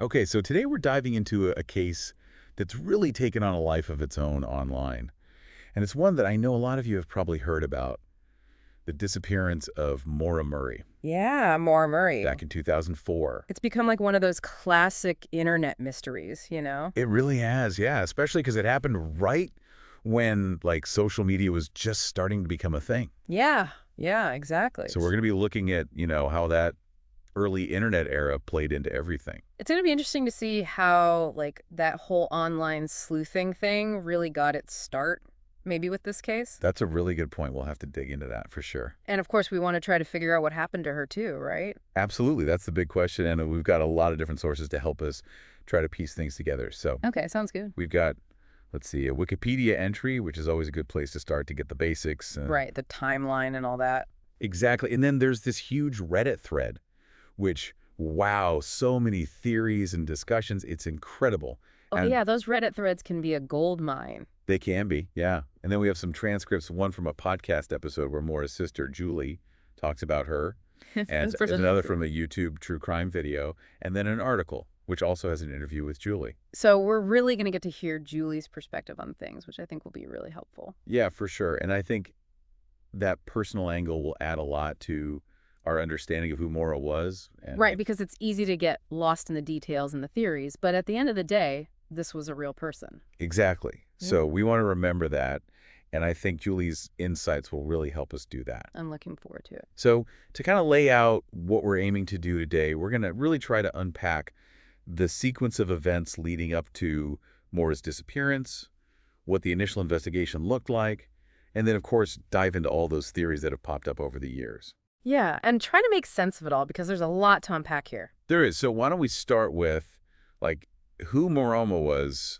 Okay, so today we're diving into a case that's really taken on a life of its own online. And it's one that I know a lot of you have probably heard about, the disappearance of Maura Murray Yeah, Maura Murray. back in 2004. It's become like one of those classic internet mysteries, you know? It really has, yeah, especially because it happened right when, like, social media was just starting to become a thing. Yeah, exactly. So we're going to be looking at, how that early internet era played into everything. It's going to be interesting to see how, like, that whole online sleuthing thing really got its start, maybe with this case. That's a really good point. We'll have to dig into that for sure. And of course, we want to try to figure out what happened to her, too, right? Absolutely. That's the big question. And we've got a lot of different sources to help us try to piece things together. So Okay, sounds good. we've got, let's see, a Wikipedia entry, which is always a good place to start to get the basics. Right, the timeline and all that. Exactly. And then there's this huge Reddit thread, which, wow, so many theories and discussions. It's incredible. Oh, And yeah, those Reddit threads can be a gold mine. they can be, yeah. And then we have some transcripts, one from a podcast episode where Maura's sister, Julie, talks about her, and For there's another from a YouTube true crime video, and then an article, which also has an interview with Julie. So we're really going to get to hear Julie's perspective on things, which I think will be really helpful. Yeah, for sure. And I think that personal angle will add a lot to our understanding of who Maura was. And Right, because it's easy to get lost in the details and the theories, but at the end of the day, this was a real person. exactly. Yeah. So we want to remember that. And I think Julie's insights will really help us do that. I'm looking forward to it. So to kind of lay out what we're aiming to do today, we're going to really try to unpack the sequence of events leading up to Maura's disappearance, what the initial investigation looked like, and then, of course, dive into all those theories that have popped up over the years. Yeah, and try to make sense of it all because there's a lot to unpack here. There is. So why don't we start with, like, who Maura was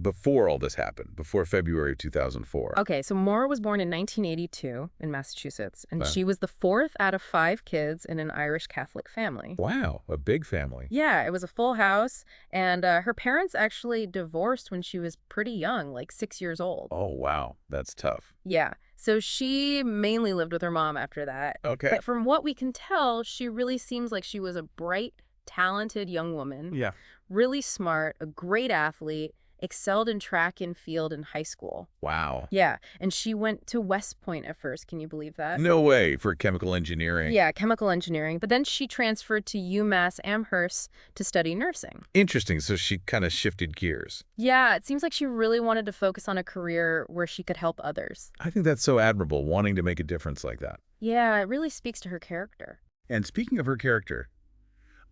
before all this happened, before February of 2004. Okay, so Maura was born in 1982 in Massachusetts, and Wow. she was the fourth out of 5 kids in an Irish Catholic family. Wow, a big family. Yeah, it was a full house, and her parents actually divorced when she was pretty young, like 6 years old. Oh, wow. That's tough. Yeah, so she mainly lived with her mom after that. Okay. But from what we can tell, she really seems like she was a bright, talented young woman, Yeah. really smart, a great athlete, excelled in track and field in high school. Wow. Yeah, and she went to West Point at first. Can you believe that? No way for chemical engineering. Yeah, chemical engineering. But then she transferred to UMass Amherst to study nursing. Interesting. So she kind of shifted gears. Yeah, it seems like she really wanted to focus on a career where she could help others. I think that's so admirable, wanting to make a difference like that. Yeah, it really speaks to her character. And speaking of her character,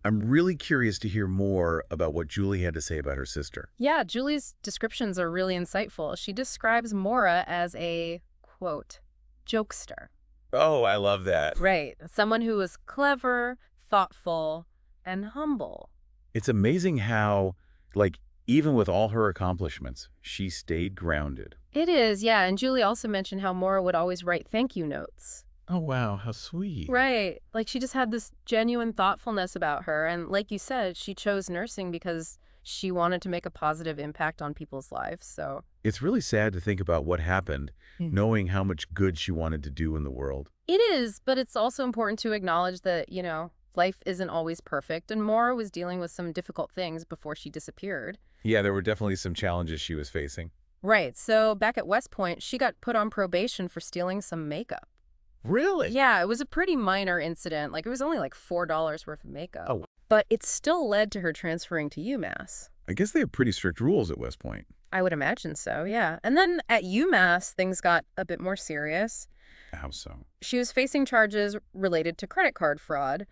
I'm really curious to hear more about what Julie had to say about her sister. Yeah, Julie's descriptions are really insightful. She describes Maura as a, quote, jokester. Oh, I love that. Right, someone who is clever, thoughtful, and humble. It's amazing how, like, even with all her accomplishments, she stayed grounded. It is, yeah, and Julie also mentioned how Maura would always write thank you notes. Oh, wow. How sweet. Right, like she just had this genuine thoughtfulness about her, and like you said, she chose nursing because she wanted to make a positive impact on people's lives, so... It's really sad to think about what happened, Mhm. knowing how much good she wanted to do in the world. It is, but it's also important to acknowledge that, life isn't always perfect, and Maura was dealing with some difficult things before she disappeared. Yeah, there were definitely some challenges she was facing. Right, so back at West Point, she got put on probation for stealing some makeup. Really? Yeah, it was a pretty minor incident. Like, it was only like $4 worth of makeup. Oh. But it still led to her transferring to UMass. I guess they have pretty strict rules at West Point. I would imagine so, yeah. And then at UMass, things got a bit more serious. How so? She was facing charges related to credit card fraud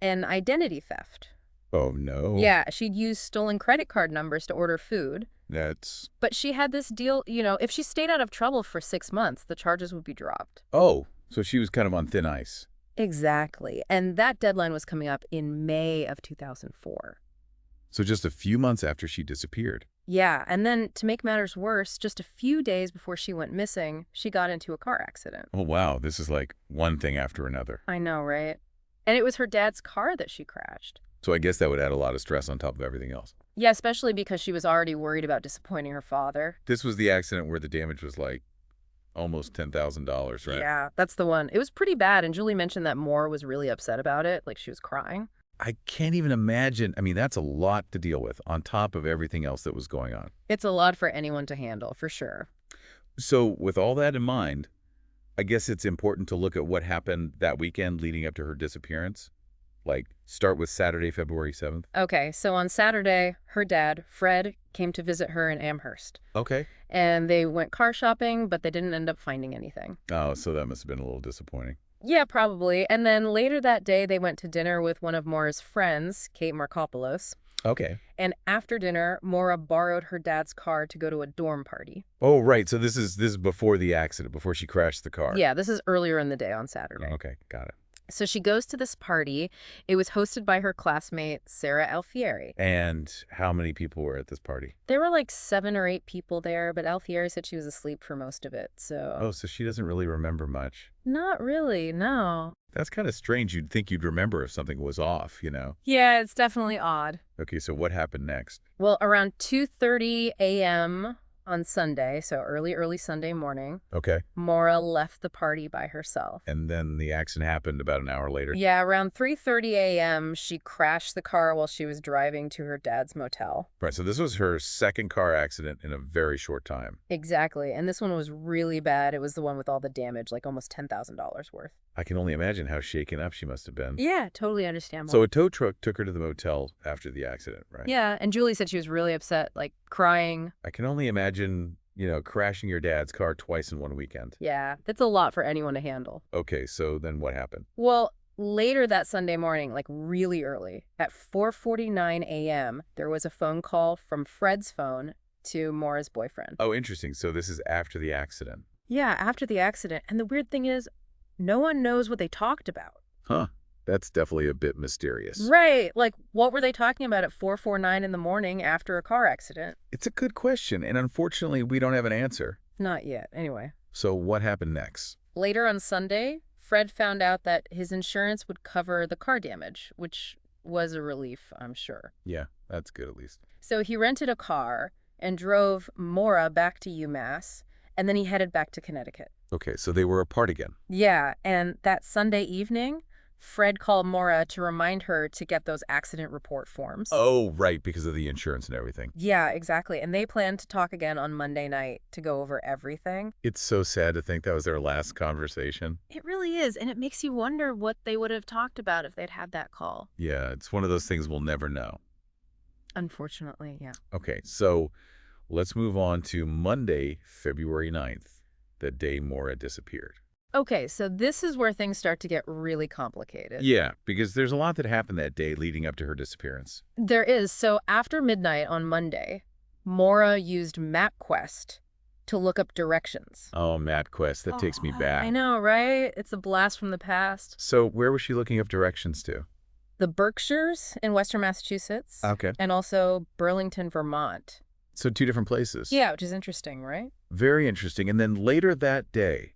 and identity theft. Oh, no. Yeah, she'd used stolen credit card numbers to order food. That's... But she had this deal, if she stayed out of trouble for 6 months, the charges would be dropped. Oh, so she was kind of on thin ice. Exactly. And that deadline was coming up in May of 2004. So just a few months after she disappeared. Yeah, and then to make matters worse, just a few days before she went missing, she got into a car accident. Oh, wow. This is like one thing after another. I know, right? And it was her dad's car that she crashed. So I guess that would add a lot of stress on top of everything else. Yeah, especially because she was already worried about disappointing her father. This was the accident where the damage was like almost $10,000, right? Yeah, that's the one. It was pretty bad, and Julie mentioned that Maura was really upset about it, like she was crying. I can't even imagine. I mean, that's a lot to deal with on top of everything else that was going on. It's a lot for anyone to handle, for sure. So with all that in mind, I guess it's important to look at what happened that weekend leading up to her disappearance. Like, start with Saturday, February 7th. Okay, so on Saturday, her dad, Fred, came to visit her in Amherst. Okay. And they went car shopping, but they didn't end up finding anything. Oh, so that must have been a little disappointing. Yeah, probably. And then later that day, they went to dinner with one of Maura's friends, Kate Markopoulos. Okay. And after dinner, Maura borrowed her dad's car to go to a dorm party. Oh, right. So this is before the accident, before she crashed the car. Yeah, this is earlier in the day on Saturday. Okay, got it. So she goes to this party. It was hosted by her classmate, Sarah Alfieri. And how many people were at this party? There were like 7 or 8 people there, but Alfieri said she was asleep for most of it, so... Oh, so she doesn't really remember much. Not really, no. That's kind of strange. You'd think you'd remember if something was off, Yeah, it's definitely odd. Okay, so what happened next? Well, around 2:30 a.m. on Sunday, so early Sunday morning, Okay. Maura left the party by herself. And then the accident happened about an hour later? Yeah, around 3:30 a.m., she crashed the car while she was driving to her dad's motel. Right, so this was her second car accident in a very short time. Exactly, and this one was really bad. It was the one with all the damage, like almost $10,000 worth. I can only imagine how shaken up she must have been. Yeah, totally understandable. So a tow truck took her to the motel after the accident, right? Yeah, and Julie said she was really upset, like crying. I can only imagine, crashing your dad's car twice in one weekend. Yeah, that's a lot for anyone to handle. Okay, so then what happened? Well, later that Sunday morning, like really early, at 4:49 a.m., there was a phone call from Fred's phone to Maura's boyfriend. Oh, interesting. So this is after the accident. Yeah, after the accident. And the weird thing is, no one knows what they talked about. Huh. That's definitely a bit mysterious. Right. Like, what were they talking about at 4:49 in the morning after a car accident? It's a good question, and unfortunately, we don't have an answer. Not yet, anyway. So what happened next? Later on Sunday, Fred found out that his insurance would cover the car damage, which was a relief, I'm sure. Yeah, that's good at least. So he rented a car and drove Maura back to UMass, and then he headed back to Connecticut. Okay, so they were apart again. Yeah, and that Sunday evening, Fred called Maura to remind her to get those accident report forms. Oh, right, because of the insurance and everything. Yeah, exactly. And they planned to talk again on Monday night to go over everything. It's so sad to think that was their last conversation. It really is, and it makes you wonder what they would have talked about if they'd had that call. Yeah, it's one of those things we'll never know. Unfortunately, yeah. Okay, so let's move on to Monday, February 9th, the day Maura disappeared. Okay, so this is where things start to get really complicated. Yeah, because there's a lot that happened that day leading up to her disappearance. There is. So after midnight on Monday, Maura used MapQuest to look up directions. Oh, MapQuest, that takes me back. I know, right? It's a blast from the past. So where was she looking up directions to? The Berkshires in western Massachusetts. Okay. And also Burlington, Vermont. So 2 different places. Yeah, which is interesting, right? Very interesting. And then later that day,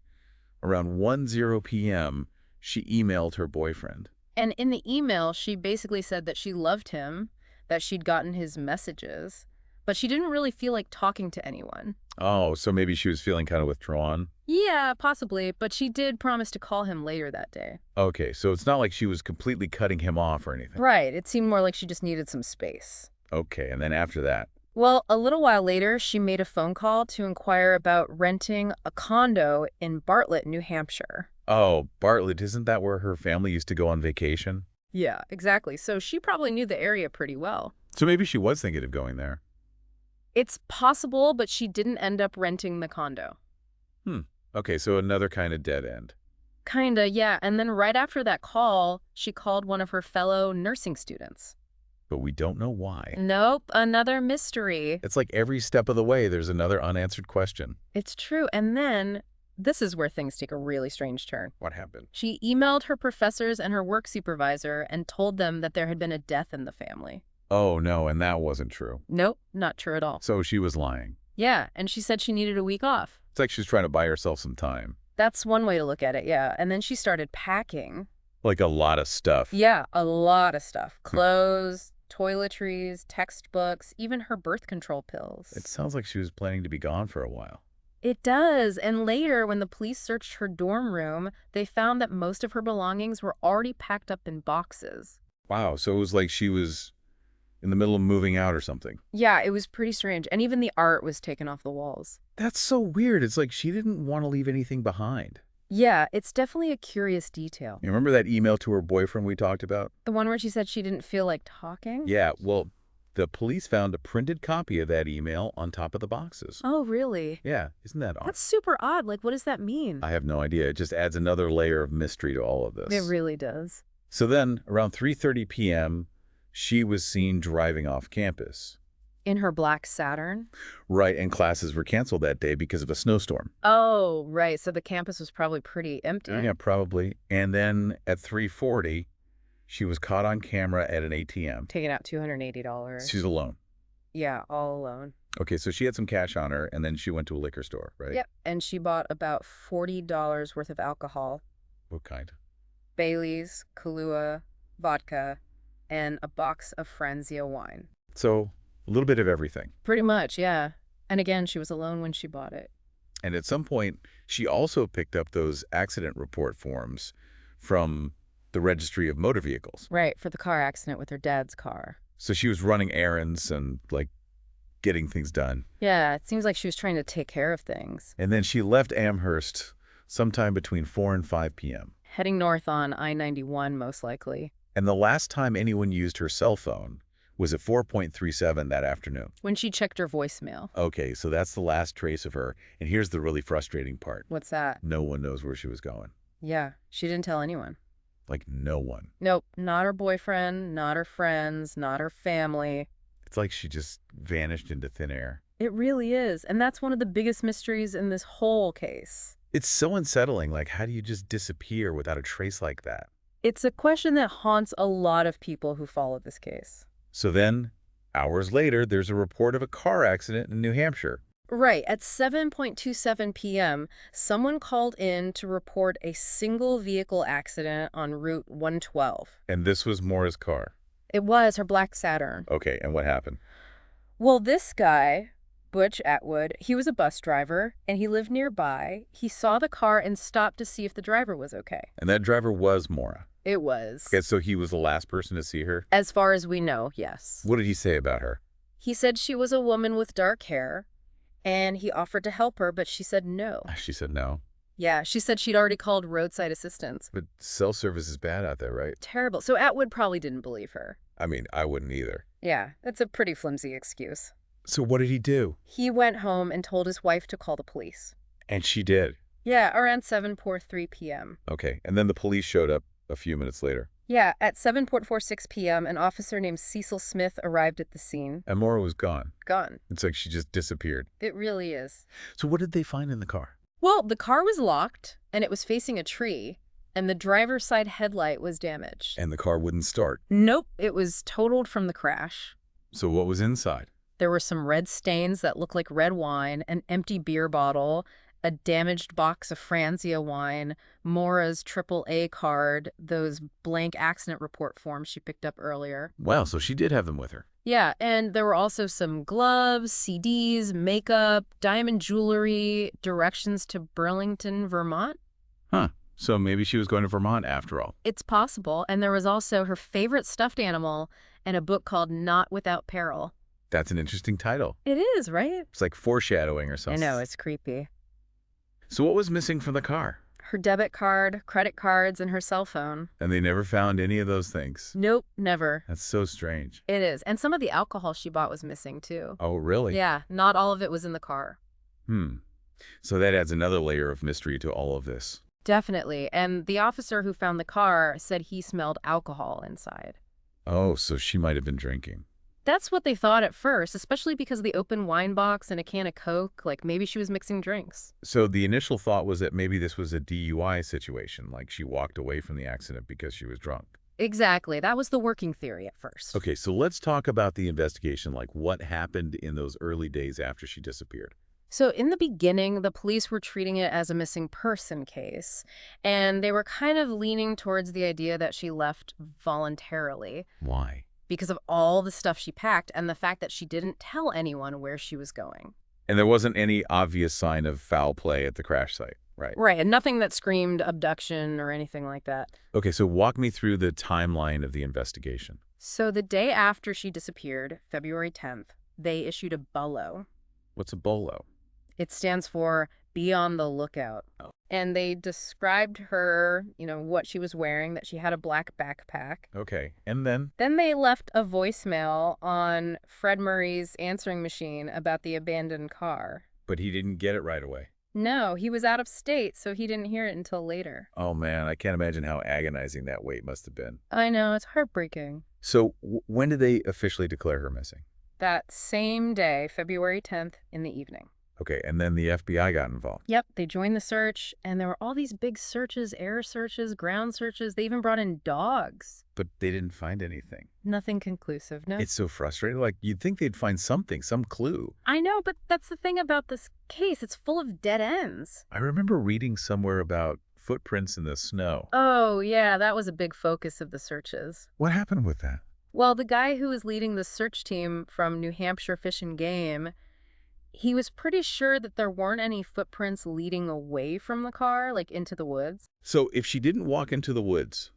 around 1:00 p.m., she emailed her boyfriend. And in the email, she basically said that she loved him, that she'd gotten his messages, but she didn't really feel like talking to anyone. Oh, so maybe she was feeling kind of withdrawn? Yeah, possibly, but she did promise to call him later that day. Okay, so it's not like she was completely cutting him off or anything. Right, it seemed more like she just needed some space. Okay, and then after that? Well, a little while later, she made a phone call to inquire about renting a condo in Bartlett, New Hampshire. Oh, Bartlett, isn't that where her family used to go on vacation? Yeah, exactly. So she probably knew the area pretty well. So maybe she was thinking of going there. It's possible, but she didn't end up renting the condo. Okay, so another kind of dead end. Kinda, yeah. And then right after that call, she called one of her fellow nursing students. But we don't know why. Nope, another mystery. It's like every step of the way, there's another unanswered question. It's true. And then, this is where things take a really strange turn. What happened? She emailed her professors and her work supervisor and told them that there had been a death in the family. Oh, no, and that wasn't true. Nope, not true at all. So she was lying. Yeah, and she said she needed a week off. It's like she's trying to buy herself some time. That's one way to look at it, yeah. And then she started packing. Like a lot of stuff. Yeah, a lot of stuff. Clothes, toiletries, textbooks, even her birth control pills. It sounds like she was planning to be gone for a while. It does. And later, when the police searched her dorm room, they found that most of her belongings were already packed up in boxes. Wow, so it was like she was in the middle of moving out or something. Yeah, it was pretty strange. And even the art was taken off the walls. That's so weird. It's like she didn't want to leave anything behind. Yeah, it's definitely a curious detail. You remember that email to her boyfriend we talked about? The one where she said she didn't feel like talking? Yeah, well, the police found a printed copy of that email on top of the boxes. Oh, really? Yeah, isn't that odd? That's super odd. Like, what does that mean? I have no idea. It just adds another layer of mystery to all of this. It really does. So then, around 3:30 p.m., she was seen driving off campus. In her black Saturn? Right, and classes were canceled that day because of a snowstorm. Oh, right. So the campus was probably pretty empty. Yeah, probably. And then at 3:40, she was caught on camera at an ATM. Taking out $280. She's alone. Yeah, all alone. Okay, so she had some cash on her, and then she went to a liquor store, right? Yep. And she bought about $40 worth of alcohol. What kind? Bailey's, Kahlua, vodka, and a box of Franzia wine. So, a little bit of everything. Pretty much, yeah. And again, she was alone when she bought it. And at some point, she also picked up those accident report forms from the Registry of Motor Vehicles. Right, for the car accident with her dad's car. So she was running errands and, like, getting things done. Yeah, it seems like she was trying to take care of things. And then she left Amherst sometime between 4 and 5 p.m. Heading north on I-91, most likely. And the last time anyone used her cell phone was at 4:37 that afternoon. When she checked her voicemail. Okay, so that's the last trace of her. And here's the really frustrating part. What's that? No one knows where she was going. Yeah, she didn't tell anyone. Like, no one. Nope, not her boyfriend, not her friends, not her family. It's like she just vanished into thin air. It really is, and that's one of the biggest mysteries in this whole case. It's so unsettling. Like, how do you just disappear without a trace like that? It's a question that haunts a lot of people who follow this case. So then, hours later, there's a report of a car accident in New Hampshire. Right, at 7:27 p.m., someone called in to report a single vehicle accident on Route 112. And this was Maura's car. It was her black Saturn. Okay, and what happened? Well, this guy, Butch Atwood, he was a bus driver, and he lived nearby. He saw the car and stopped to see if the driver was okay. And that driver was Maura. It was. Okay, so he was the last person to see her? As far as we know, yes. What did he say about her? He said she was a woman with dark hair, and he offered to help her, but she said no. She said no. Yeah, she said she'd already called roadside assistance. But cell service is bad out there, right? Terrible. So Atwood probably didn't believe her. I mean, I wouldn't either. Yeah, that's a pretty flimsy excuse. So what did he do? He went home and told his wife to call the police. And she did. Yeah, around 7:43 p.m. Okay, and then the police showed up a few minutes later. Yeah, at 7:46 p.m., an officer named Cecil Smith arrived at the scene. And Maura was gone. Gone. It's like she just disappeared. It really is. So what did they find in the car? Well, the car was locked, and it was facing a tree, and the driver's side headlight was damaged. And the car wouldn't start. Nope, it was totaled from the crash. So what was inside? There were some red stains that looked like red wine, an empty beer bottle, a damaged box of Franzia wine, Maura's AAA card, those blank accident report forms she picked up earlier. Wow, so she did have them with her. Yeah, and there were also some gloves, CDs, makeup, diamond jewelry, directions to Burlington, Vermont. Huh. So maybe she was going to Vermont after all. It's possible, and there was also her favorite stuffed animal and a book called Not Without Peril. That's an interesting title. It is, right? It's like foreshadowing or I something. know, it's creepy. So what was missing from the car? Her debit card, credit cards, and her cell phone. And they never found any of those things. Nope, never. That's so strange. It is. And some of the alcohol she bought was missing, too. Oh, really? Yeah, not all of it was in the car. So that adds another layer of mystery to all of this. Definitely. And the officer who found the car said he smelled alcohol inside. Oh, so she might have been drinking. That's what they thought at first, especially because of the open wine box and a can of Coke. Like, maybe she was mixing drinks. So the initial thought was that maybe this was a DUI situation, like she walked away from the accident because she was drunk. Exactly. That was the working theory at first. Okay, so let's talk about the investigation, like what happened in those early days after she disappeared. So in the beginning, the police were treating it as a missing person case, and they were kind of leaning towards the idea that she left voluntarily Why? because of all the stuff she packed and the fact that she didn't tell anyone where she was going. And there wasn't any obvious sign of foul play at the crash site. Right. Right, and nothing that screamed abduction or anything like that. Okay, so walk me through the timeline of the investigation. So the day after she disappeared, February 10th, they issued a BOLO. What's a bolo? It stands for Be on the Lookout. Oh. And they described her, what she was wearing, that she had a black backpack. Okay, and then? Then they left a voicemail on Fred Murray's answering machine about the abandoned car. But he didn't get it right away. No, he was out of state, so he didn't hear it until later. Oh man, I can't imagine how agonizing that wait must have been. I know, it's heartbreaking. So when did they officially declare her missing? That same day, February 10th, in the evening. Okay, and then the FBI got involved. Yep, they joined the search, and there were all these big searches, air searches, ground searches. They even brought in dogs. But they didn't find anything. Nothing conclusive, no. It's so frustrating. Like, you'd think they'd find something, some clue. I know, but that's the thing about this case. It's full of dead ends. I remember reading somewhere about footprints in the snow. Oh, yeah, that was a big focus of the searches. What happened with that? Well, the guy who was leading the search team from New Hampshire Fish and Game, he was pretty sure that there weren't any footprints leading away from the car, like into the woods. So if she didn't walk into the woods,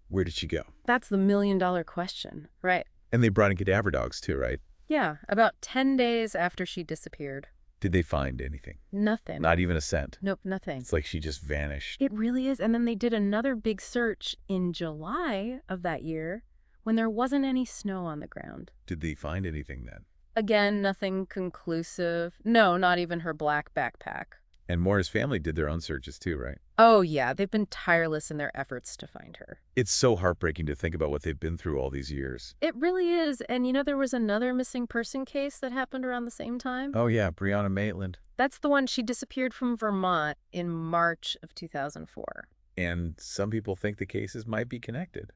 where did she go? That's the million-dollar question, right? And they brought in cadaver dogs too, right? Yeah, about 10 days after she disappeared. Did they find anything? Nothing. Not even a scent? Nope, nothing. It's like she just vanished. It really is. And then they did another big search in July of that year when there wasn't any snow on the ground. Did they find anything then? Again, nothing conclusive. No, not even her black backpack. And Maura's family did their own searches too, right? Oh, yeah. They've been tireless in their efforts to find her. It's so heartbreaking to think about what they've been through all these years. It really is. And there was another missing person case that happened around the same time. Oh yeah, Breonna Maitland. That's the one. She disappeared from Vermont in March of 2004. And some people think the cases might be connected.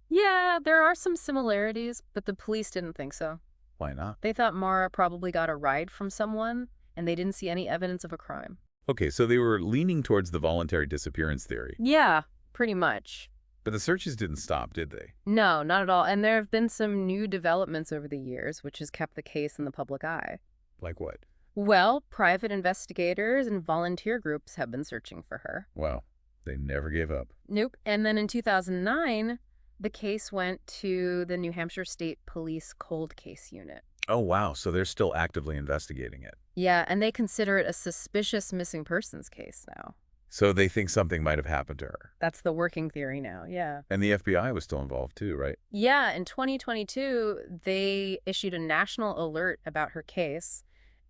Yeah, there are some similarities, but the police didn't think so. Why not? They thought Maura probably got a ride from someone, and they didn't see any evidence of a crime. Okay, so they were leaning towards the voluntary disappearance theory. Yeah, pretty much. But the searches didn't stop, did they? No, not at all. And there have been some new developments over the years, which has kept the case in the public eye. Like what? Well, private investigators and volunteer groups have been searching for her. Wow, they never gave up. Nope. And then in 2009, the case went to the New Hampshire State Police Cold Case Unit. Oh wow, so they're still actively investigating it. Yeah, and they consider it a suspicious missing persons case now. So they think something might have happened to her. That's the working theory now, yeah. And the FBI was still involved too, right? Yeah, in 2022, they issued a national alert about her case,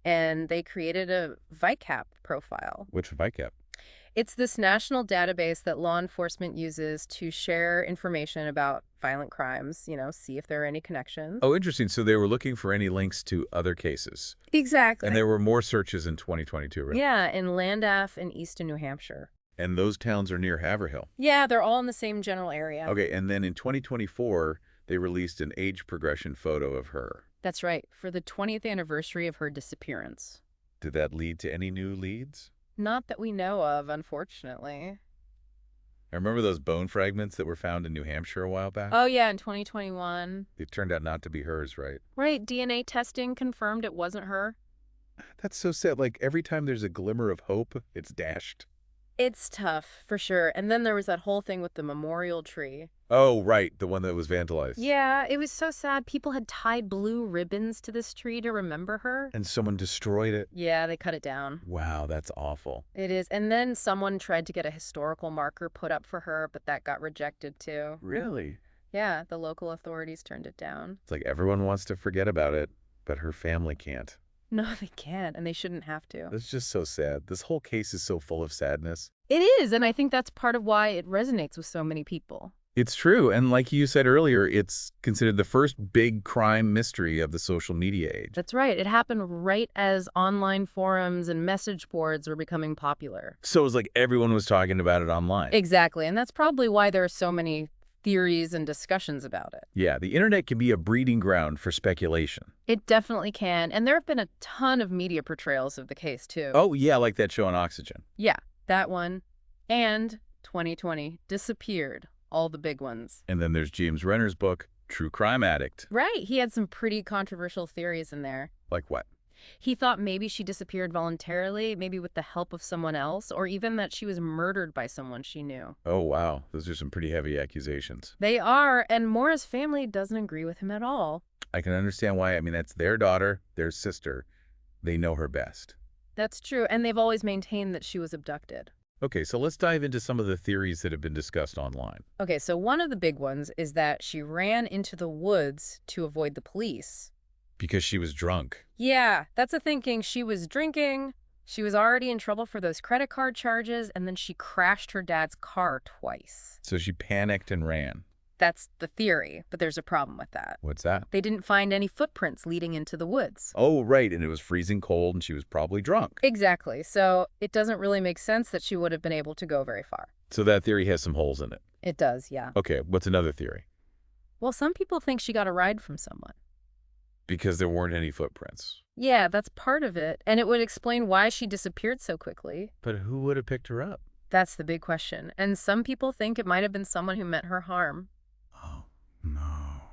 and they created a VICAP profile. Which VICAP? It's this national database that law enforcement uses to share information about violent crimes, see if there are any connections. Oh, interesting. So they were looking for any links to other cases. Exactly. And there were more searches in 2022, right? Yeah, in Landaff and Easton, New Hampshire. And those towns are near Haverhill. Yeah, they're all in the same general area. Okay, and then in 2024, they released an age progression photo of her. That's right, for the 20th anniversary of her disappearance. Did that lead to any new leads? Not that we know of, unfortunately. I remember those bone fragments that were found in New Hampshire a while back. Oh, yeah, in 2021. It turned out not to be hers, right? Right, DNA testing confirmed it wasn't her. That's so sad. Like, every time there's a glimmer of hope, it's dashed. It's tough, for sure. And then there was that whole thing with the memorial tree. Oh, right, the one that was vandalized. Yeah, it was so sad. People had tied blue ribbons to this tree to remember her. And someone destroyed it. Yeah, they cut it down. Wow, that's awful. It is. And then someone tried to get a historical marker put up for her, but that got rejected too. Really? Yeah, the local authorities turned it down. It's like everyone wants to forget about it, but her family can't. No, they can't, and they shouldn't have to. It's just so sad. This whole case is so full of sadness. It is, and I think that's part of why it resonates with so many people. It's true, and like you said earlier, it's considered the first big crime mystery of the social media age. That's right. It happened right as online forums and message boards were becoming popular. So it was like everyone was talking about it online. Exactly, and that's probably why there are so many theories and discussions about it. Yeah, the internet can be a breeding ground for speculation. It definitely can, and there have been a ton of media portrayals of the case, too. Oh, yeah, like that show on Oxygen. Yeah, that one. And 2020, Disappeared. All the big ones. And then there's James Renner's book, True Crime Addict. Right. He had some pretty controversial theories in there. Like what? He thought maybe she disappeared voluntarily, maybe with the help of someone else, or even that she was murdered by someone she knew. Oh, wow. Those are some pretty heavy accusations. They are, and Maura's family doesn't agree with him at all. I can understand why. I mean, that's their daughter, their sister. They know her best. That's true, and they've always maintained that she was abducted. Okay, so let's dive into some of the theories that have been discussed online. Okay, so one of the big ones is that she ran into the woods to avoid the police. Because she was drunk. Yeah, that's a thinking. She was drinking, she was already in trouble for those credit card charges, and then she crashed her dad's car twice. So she panicked and ran. That's the theory, but there's a problem with that. What's that? They didn't find any footprints leading into the woods. Oh, right, and it was freezing cold and she was probably drunk. Exactly, so it doesn't really make sense that she would have been able to go very far. So that theory has some holes in it. It does, yeah. Okay, what's another theory? Well, some people think she got a ride from someone. Because there weren't any footprints. Yeah, that's part of it, and it would explain why she disappeared so quickly. But who would have picked her up? That's the big question, and some people think it might have been someone who meant her harm. Oh, no.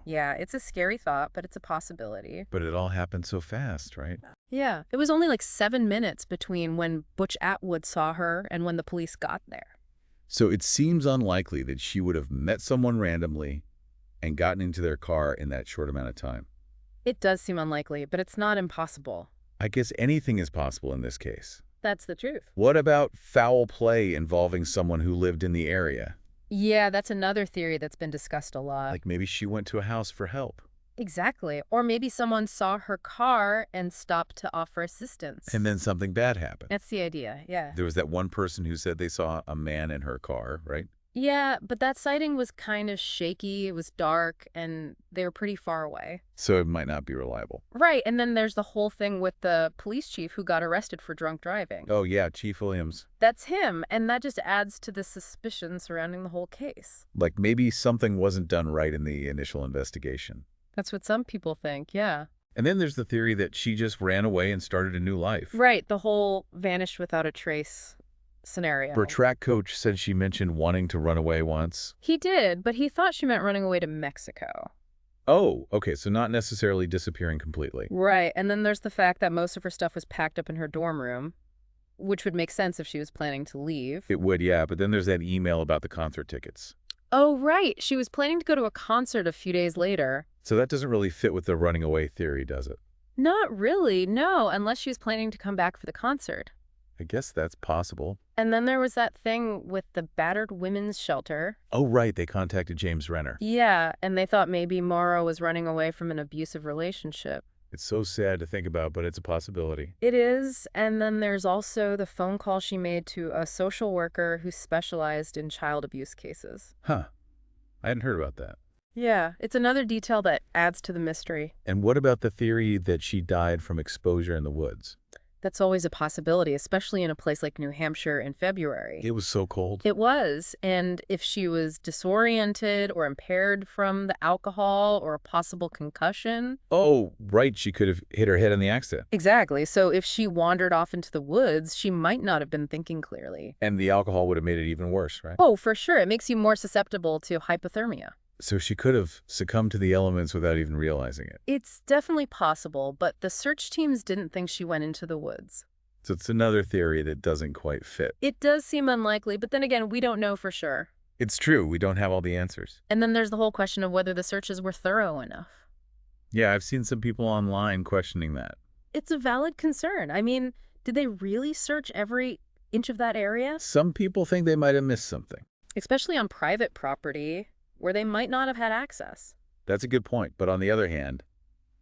Yeah, it's a scary thought, but it's a possibility. But it all happened so fast, right? Yeah, it was only like 7 minutes between when Butch Atwood saw her and when the police got there. So it seems unlikely that she would have met someone randomly and gotten into their car in that short amount of time. It does seem unlikely, but it's not impossible. I guess anything is possible in this case. That's the truth. What about foul play involving someone who lived in the area? Yeah, that's another theory that's been discussed a lot. Like maybe she went to a house for help. Exactly. Or maybe someone saw her car and stopped to offer assistance. And then something bad happened. That's the idea, yeah. There was that one person who said they saw a man in her car, right? Yeah, but that sighting was kind of shaky, it was dark, and they were pretty far away. So it might not be reliable. Right, and then there's the whole thing with the police chief who got arrested for drunk driving. Oh, yeah, Chief Williams. That's him, and that just adds to the suspicion surrounding the whole case. Like maybe something wasn't done right in the initial investigation. That's what some people think, yeah. And then there's the theory that she just ran away and started a new life. Right, the whole vanished without a trace scenario. Her track coach said she mentioned wanting to run away once. He did, but he thought she meant running away to Mexico. Oh, okay, so not necessarily disappearing completely. Right, and then there's the fact that most of her stuff was packed up in her dorm room, which would make sense if she was planning to leave. It would, yeah, but then there's that email about the concert tickets. Oh, right, she was planning to go to a concert a few days later. So that doesn't really fit with the running away theory, does it? Not really, no, unless she was planning to come back for the concert. I guess that's possible. And then there was that thing with the battered women's shelter. Oh, right, they contacted James Renner. Yeah, and they thought maybe Maura was running away from an abusive relationship. It's so sad to think about, but it's a possibility. It is, and then there's also the phone call she made to a social worker who specialized in child abuse cases. Huh. I hadn't heard about that. Yeah, it's another detail that adds to the mystery. And what about the theory that she died from exposure in the woods? That's always a possibility, especially in a place like New Hampshire in February. It was so cold. It was, and if she was disoriented or impaired from the alcohol or a possible concussion. Oh, right, she could have hit her head in the accident. Exactly, so if she wandered off into the woods, she might not have been thinking clearly. And the alcohol would have made it even worse, right? Oh, for sure, it makes you more susceptible to hypothermia. So she could have succumbed to the elements without even realizing it. It's definitely possible, but the search teams didn't think she went into the woods. So it's another theory that doesn't quite fit. It does seem unlikely, but then again, we don't know for sure. It's true, we don't have all the answers. And then there's the whole question of whether the searches were thorough enough. Yeah, I've seen some people online questioning that. It's a valid concern. I mean, did they really search every inch of that area? Some people think they might have missed something. Especially on private property, where they might not have had access. That's a good point. But on the other hand,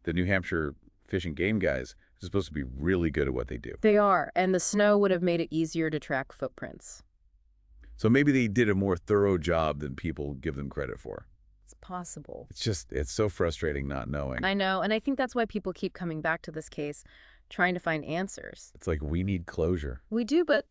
the New Hampshire Fish and Game guys are supposed to be really good at what they do. They are, and the snow would have made it easier to track footprints. So maybe they did a more thorough job than people give them credit for. It's possible. It's so frustrating not knowing. I know, and I think that's why people keep coming back to this case, trying to find answers. It's like we need closure. We do, but